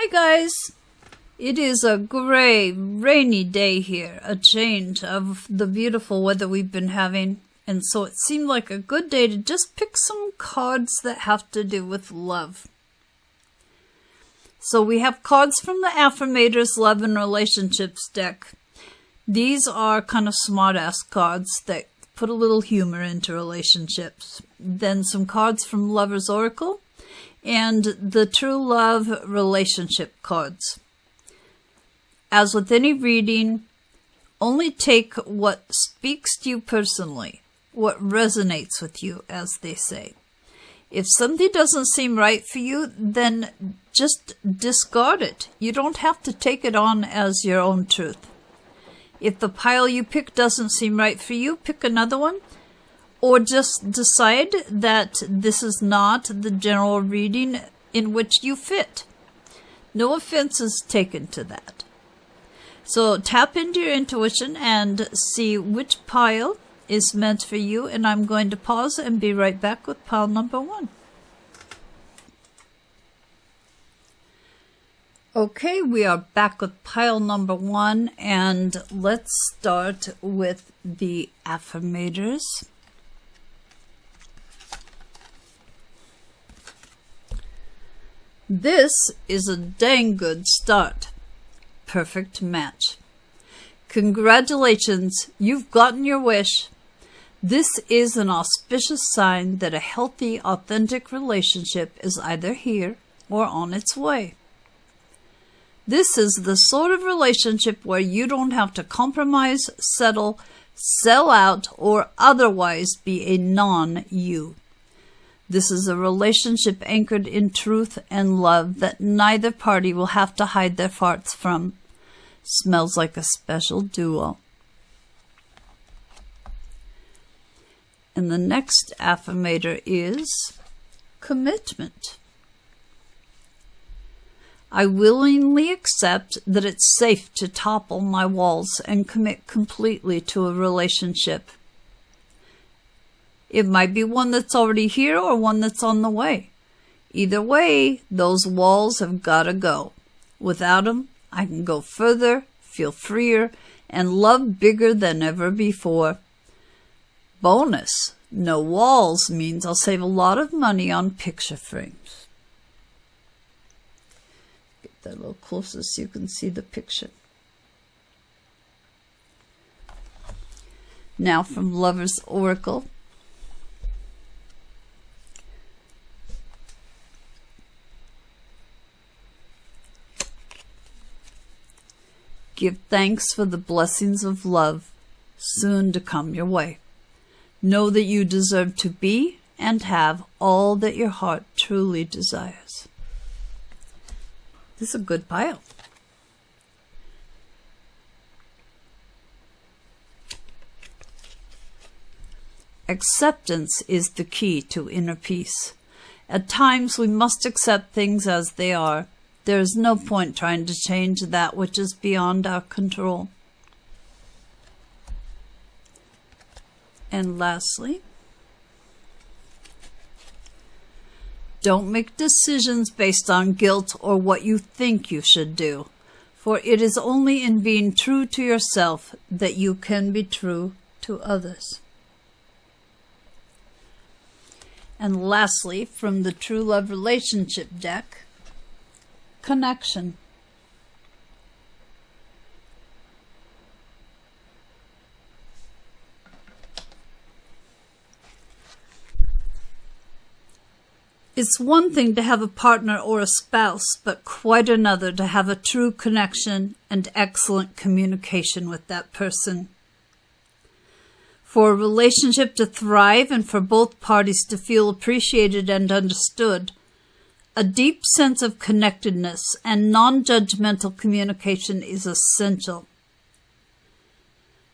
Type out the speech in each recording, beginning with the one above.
Hi guys! It is a gray, rainy day here, a change of the beautiful weather we've been having, and so it seemed like a good day to just pick some cards that have to do with love. So we have cards from the Affirmators Love and Relationships deck. These are kind of smart-ass cards that put a little humor into relationships. Then some cards from Lover's Oracle, and the True Love Relationship cards. As with any reading, only take what speaks to you personally, what resonates with you, as they say. If something doesn't seem right for you, then just discard it. You don't have to take it on as your own truth. If the pile you pick doesn't seem right for you, pick another one. Or just decide that this is not the general reading in which you fit. No offense is taken to that. So tap into your intuition and see which pile is meant for you. And I'm going to pause and be right back with pile number 1. Okay, we are back with pile number 1. And let's start with the Affirmators. This is a dang good start. Perfect match. Congratulations, you've gotten your wish. This is an auspicious sign that a healthy, authentic relationship is either here or on its way. This is the sort of relationship where you don't have to compromise, settle, sell out, or otherwise be a non-you. This is a relationship anchored in truth and love that neither party will have to hide their farts from. Smells like a special duo. And the next affirmator is commitment. I willingly accept that it's safe to topple my walls and commit completely to a relationship. It might be one that's already here or one that's on the way. Either way, those walls have got to go. Without them, I can go further, feel freer, and love bigger than ever before. Bonus, no walls means I'll save a lot of money on picture frames. Get that a little closer so you can see the picture. Now from Lover's Oracle. Give thanks for the blessings of love soon to come your way. Know that you deserve to be and have all that your heart truly desires. This is a good pile. Acceptance is the key to inner peace. At times we must accept things as they are. There is no point trying to change that which is beyond our control. And lastly, don't make decisions based on guilt or what you think you should do, for it is only in being true to yourself that you can be true to others. And lastly, from the True Love Relationship deck, connection. It's one thing to have a partner or a spouse, but quite another to have a true connection and excellent communication with that person. For a relationship to thrive and for both parties to feel appreciated and understood, a deep sense of connectedness and non-judgmental communication is essential.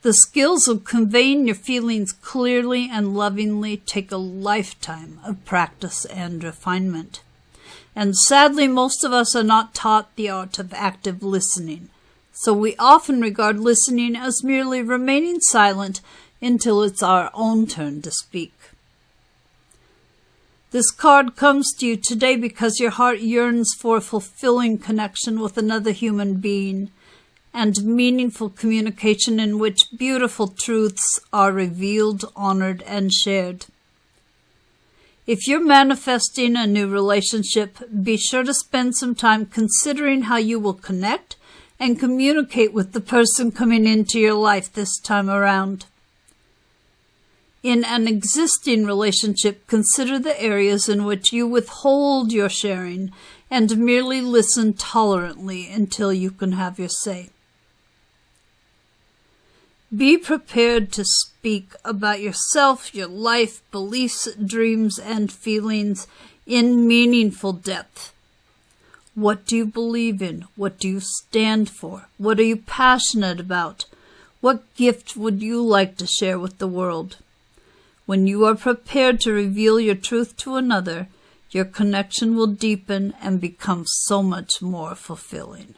The skills of conveying your feelings clearly and lovingly take a lifetime of practice and refinement. And sadly, most of us are not taught the art of active listening, so we often regard listening as merely remaining silent until it's our own turn to speak. This card comes to you today because your heart yearns for a fulfilling connection with another human being and meaningful communication in which beautiful truths are revealed, honored, and shared. If you're manifesting a new relationship, be sure to spend some time considering how you will connect and communicate with the person coming into your life this time around. In an existing relationship, consider the areas in which you withhold your sharing and merely listen tolerantly until you can have your say. Be prepared to speak about yourself, your life, beliefs, dreams, and feelings in meaningful depth. What do you believe in? What do you stand for? What are you passionate about? What gift would you like to share with the world? When you are prepared to reveal your truth to another, your connection will deepen and become so much more fulfilling.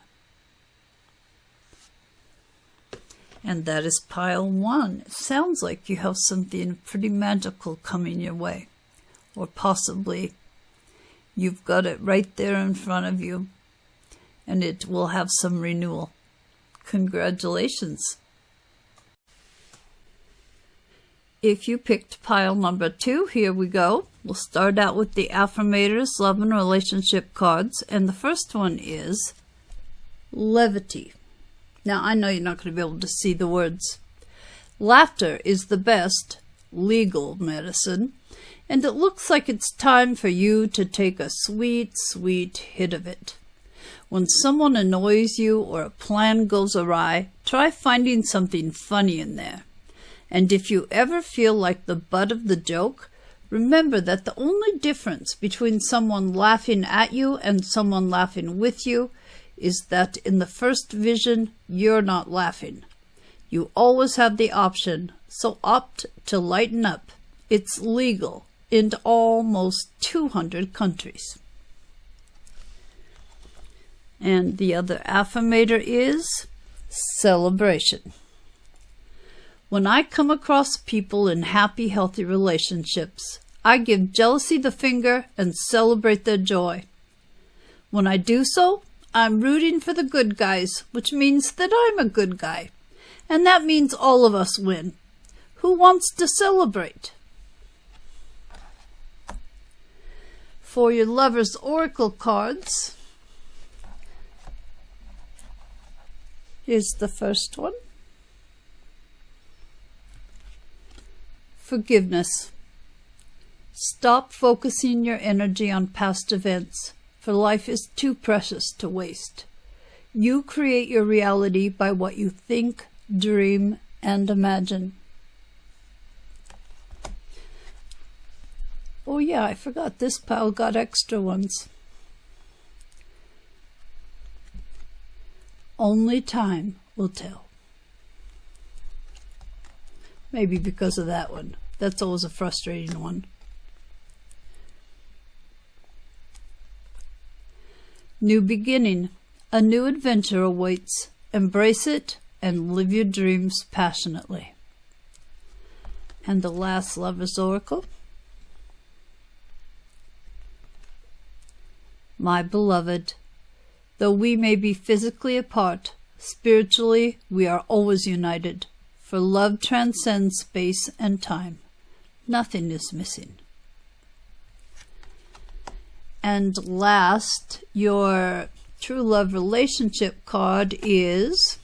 And that is pile 1. It sounds like you have something pretty magical coming your way. Or possibly you've got it right there in front of you and it will have some renewal. Congratulations. If you picked pile number 2, here we go. We'll start out with the Affirmators Love and Relationship cards. And the first one is levity. Now, I know you're not going to be able to see the words. Laughter is the best legal medicine, and it looks like it's time for you to take a sweet, sweet hit of it. When someone annoys you or a plan goes awry, try finding something funny in there. And if you ever feel like the butt of the joke, remember that the only difference between someone laughing at you and someone laughing with you is that in the first vision, you're not laughing. You always have the option, so opt to lighten up. It's legal in almost 200 countries. And the other affirmator is celebration. When I come across people in happy, healthy relationships, I give jealousy the finger and celebrate their joy. When I do so, I'm rooting for the good guys, which means that I'm a good guy. And that means all of us win. Who wants to celebrate? For your Lover's Oracle cards, here's the first one. Forgiveness. Stop focusing your energy on past events, for life is too precious to waste. You create your reality by what you think, dream, and imagine. Oh yeah, I forgot this pile got extra ones. Only time will tell. Maybe because of that one. That's always a frustrating one. New beginning. A new adventure awaits. Embrace it and live your dreams passionately. And the last Lover's Oracle. My beloved, though we may be physically apart, spiritually we are always united, for love transcends space and time. Nothing is missing. And last, your true love relationship card is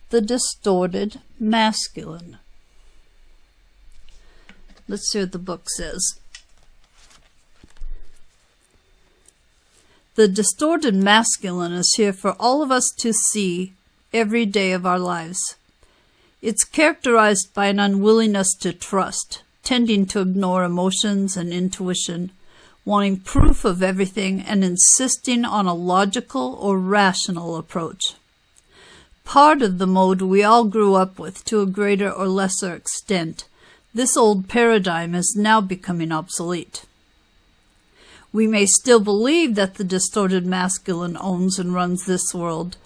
the Distorted Masculine. Let's see what the book says. The distorted masculine is here for all of us to see every day of our lives. It's characterized by an unwillingness to trust, tending to ignore emotions and intuition, wanting proof of everything and insisting on a logical or rational approach. Part of the mode we all grew up with to a greater or lesser extent, this old paradigm is now becoming obsolete. We may still believe that the distorted masculine owns and runs this world,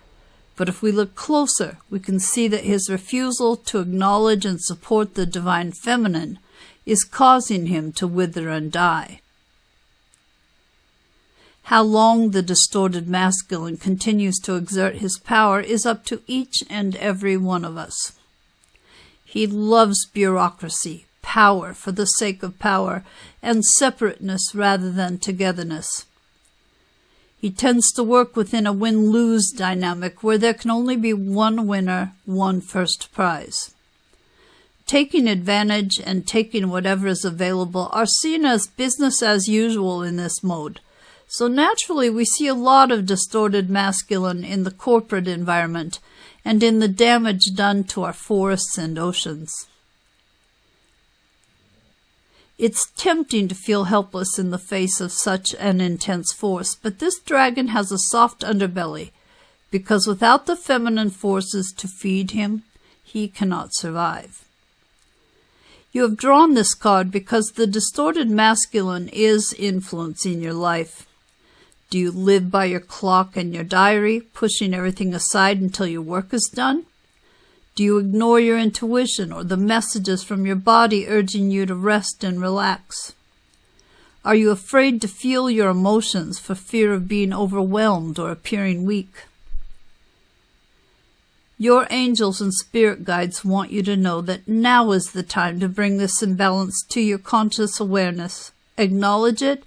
but if we look closer, we can see that his refusal to acknowledge and support the divine feminine is causing him to wither and die. How long the distorted masculine continues to exert his power is up to each and every one of us. He loves bureaucracy, power for the sake of power, and separateness rather than togetherness. He tends to work within a win-lose dynamic where there can only be one winner, one first prize. Taking advantage and taking whatever is available are seen as business as usual in this mode. So naturally we see a lot of distorted masculine in the corporate environment and in the damage done to our forests and oceans. It's tempting to feel helpless in the face of such an intense force, but this dragon has a soft underbelly, because without the feminine forces to feed him, he cannot survive. You have drawn this card because the distorted masculine is influencing your life. Do you live by your clock and your diary, pushing everything aside until your work is done? Do you ignore your intuition or the messages from your body urging you to rest and relax? Are you afraid to feel your emotions for fear of being overwhelmed or appearing weak? Your angels and spirit guides want you to know that now is the time to bring this imbalance to your conscious awareness. Acknowledge it,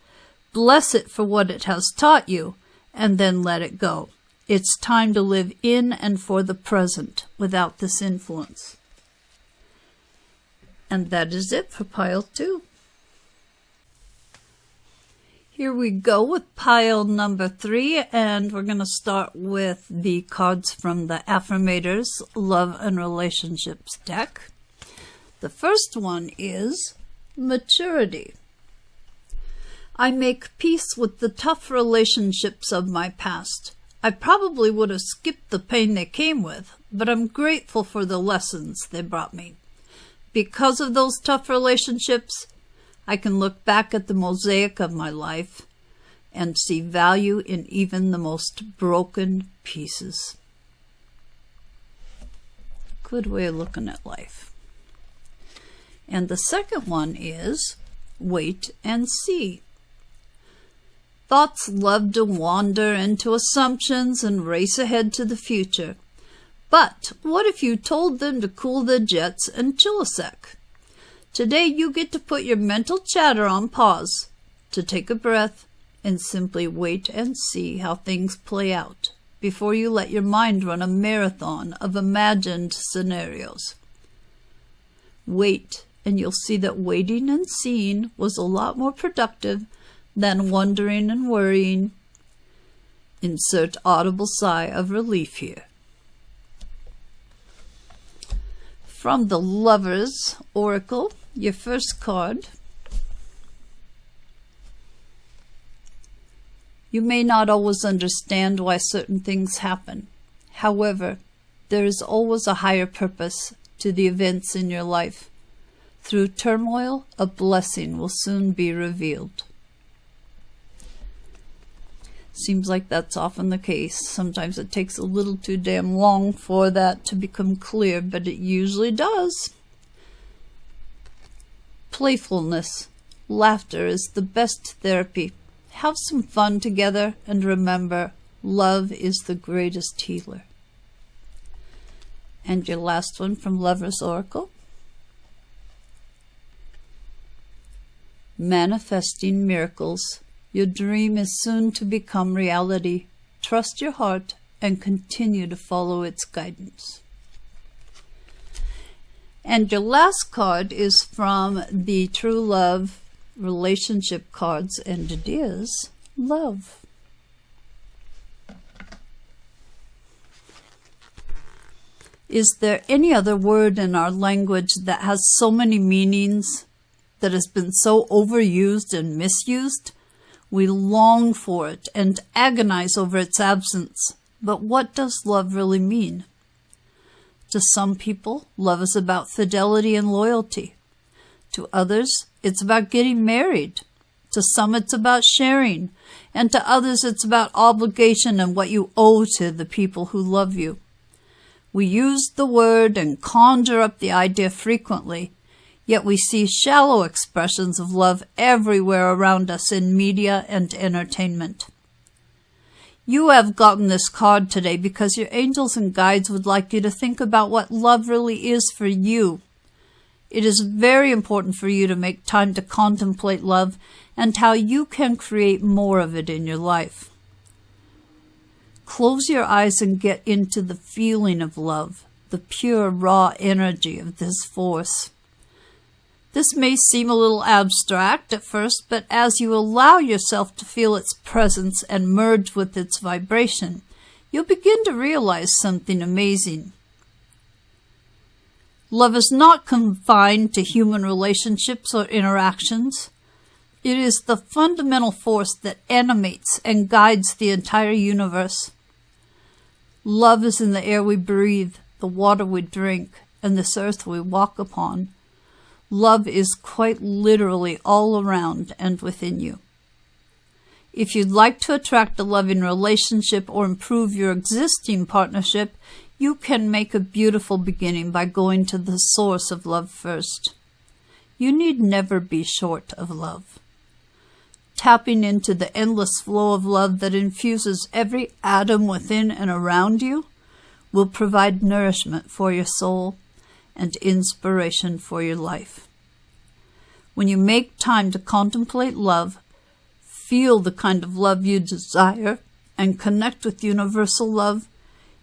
bless it for what it has taught you, and then let it go. It's time to live in and for the present without this influence. And that is it for pile 2. Here we go with pile number 3, and we're going to start with the cards from the Affirmators Love and Relationships deck. The first one is Maturity. I make peace with the tough relationships of my past. I probably would have skipped the pain they came with, but I'm grateful for the lessons they brought me. Because of those tough relationships, I can look back at the mosaic of my life and see value in even the most broken pieces. Good way of looking at life. And the second one is Wait and See. Thoughts love to wander into assumptions and race ahead to the future. But what if you told them to cool their jets and chill a sec? Today you get to put your mental chatter on pause, to take a breath, and simply wait and see how things play out before you let your mind run a marathon of imagined scenarios. Wait, and you'll see that waiting and seeing was a lot more productive than wondering and worrying. Insert audible sigh of relief here. From the Lovers Oracle, your first card. You may not always understand why certain things happen. However, there is always a higher purpose to the events in your life. Through turmoil, a blessing will soon be revealed. Seems like that's often the case. Sometimes it takes a little too damn long for that to become clear, but it usually does. Playfulness, laughter is the best therapy. Have some fun together, and remember, love is the greatest healer. And your last one from Lover's Oracle. Manifesting miracles. Your dream is soon to become reality. Trust your heart and continue to follow its guidance. And your last card is from the True Love relationship cards, and it is Love. Is there any other word in our language that has so many meanings, that has been so overused and misused? We long for it and agonize over its absence. But what does love really mean? To some people, love is about fidelity and loyalty. To others, it's about getting married. To some, it's about sharing. And to others, it's about obligation and what you owe to the people who love you. We use the word and conjure up the idea frequently, yet we see shallow expressions of love everywhere around us in media and entertainment. You have gotten this card today because your angels and guides would like you to think about what love really is for you. It is very important for you to make time to contemplate love and how you can create more of it in your life. Close your eyes and get into the feeling of love, the pure, raw energy of this force. This may seem a little abstract at first, but as you allow yourself to feel its presence and merge with its vibration, you'll begin to realize something amazing. Love is not confined to human relationships or interactions. It is the fundamental force that animates and guides the entire universe. Love is in the air we breathe, the water we drink, and this earth we walk upon. Love is quite literally all around and within you. If you'd like to attract a loving relationship or improve your existing partnership, you can make a beautiful beginning by going to the source of love first. You need never be short of love. Tapping into the endless flow of love that infuses every atom within and around you will provide nourishment for your soul and inspiration for your life. When you make time to contemplate love, feel the kind of love you desire, and connect with universal love,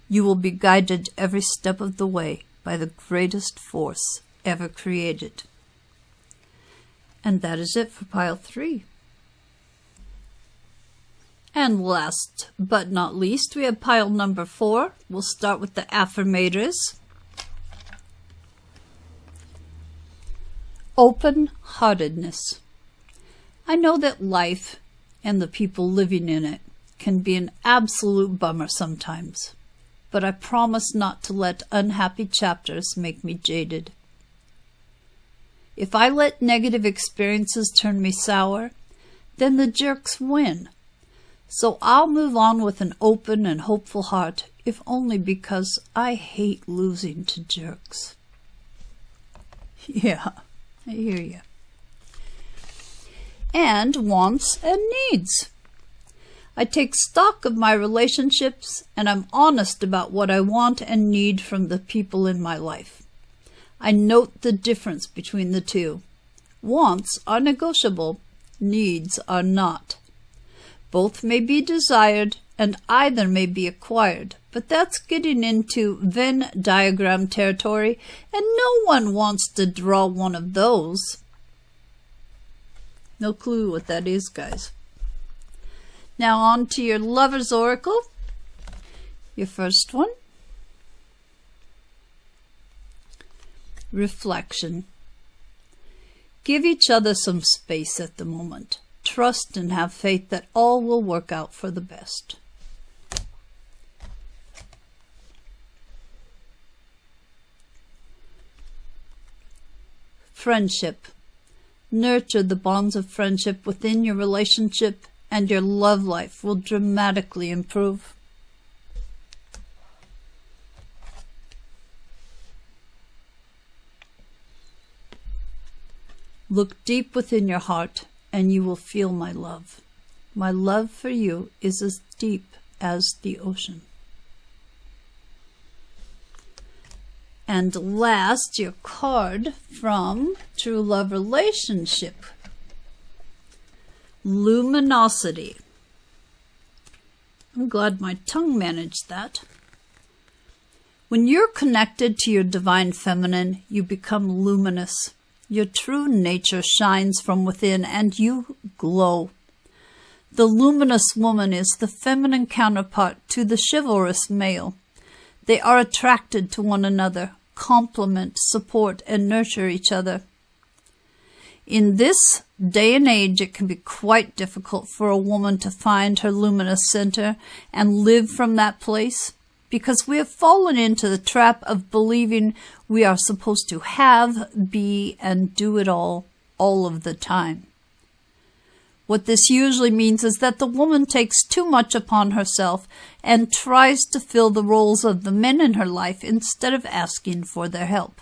you will be guided every step of the way by the greatest force ever created. And that is it for pile 3. And last but not least, we have pile number 4. We'll start with the affirmators. Open-heartedness. I know that life and the people living in it can be an absolute bummer sometimes, but I promise not to let unhappy chapters make me jaded. If I let negative experiences turn me sour, then the jerks win. So I'll move on with an open and hopeful heart, if only because I hate losing to jerks. Yeah, I hear you. And wants and needs. I take stock of my relationships, and I'm honest about what I want and need from the people in my life. I note the difference between the two. Wants are negotiable, needs are not. Both may be desired, and either may be acquired, but that's getting into Venn diagram territory, and no one wants to draw one of those. No clue what that is, guys. Now on to your Lover's Oracle. Your first one. Reflection. Give each other some space at the moment. Trust and have faith that all will work out for the best. Friendship. Nurture the bonds of friendship within your relationship, and your love life will dramatically improve. Look deep within your heart, and you will feel my love. My love for you is as deep as the ocean. And last, your card from True Love Relationship. Luminosity. I'm glad my tongue managed that. When you're connected to your divine feminine, you become luminous. Your true nature shines from within, and you glow. The luminous woman is the feminine counterpart to the chivalrous male. They are attracted to one another, complement, support, and nurture each other. In this day and age, it can be quite difficult for a woman to find her luminous center and live from that place, because we have fallen into the trap of believing we are supposed to have, be, and do it all of the time. What this usually means is that the woman takes too much upon herself and tries to fill the roles of the men in her life instead of asking for their help.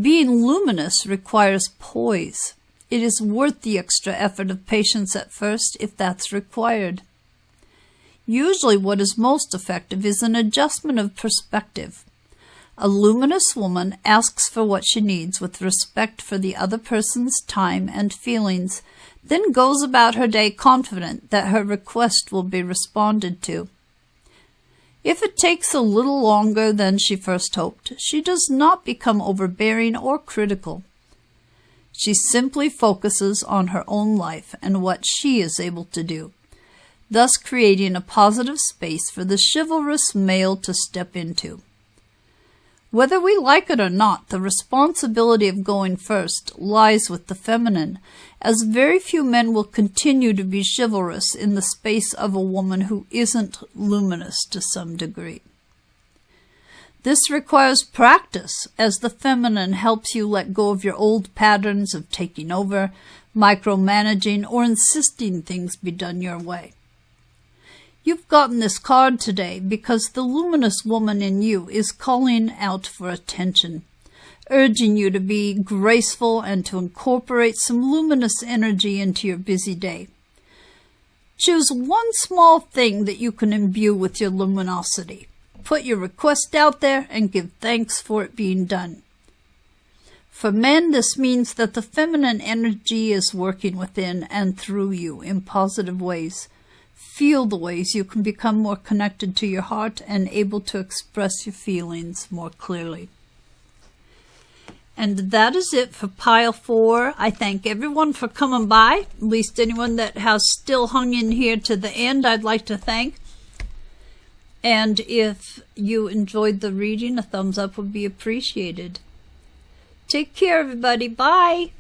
Being luminous requires poise. It is worth the extra effort of patience at first if that's required. Usually what is most effective is an adjustment of perspective. A luminous woman asks for what she needs with respect for the other person's time and feelings, then goes about her day confident that her request will be responded to. If it takes a little longer than she first hoped, she does not become overbearing or critical. She simply focuses on her own life and what she is able to do, thus creating a positive space for the chivalrous male to step into. Whether we like it or not, the responsibility of going first lies with the feminine, as very few men will continue to be chivalrous in the space of a woman who isn't luminous to some degree. This requires practice, as the feminine helps you let go of your old patterns of taking over, micromanaging, or insisting things be done your way. You've gotten this card today because the luminous woman in you is calling out for attention, urging you to be graceful and to incorporate some luminous energy into your busy day. Choose one small thing that you can imbue with your luminosity. Put your request out there and give thanks for it being done. For men, this means that the feminine energy is working within and through you in positive ways. Feel the ways you can become more connected to your heart and able to express your feelings more clearly. And that is it for Pile 4. I thank everyone for coming by, at least anyone that has still hung in here to the end, I'd like to thank. And if you enjoyed the reading, a thumbs up would be appreciated. Take care, everybody. Bye.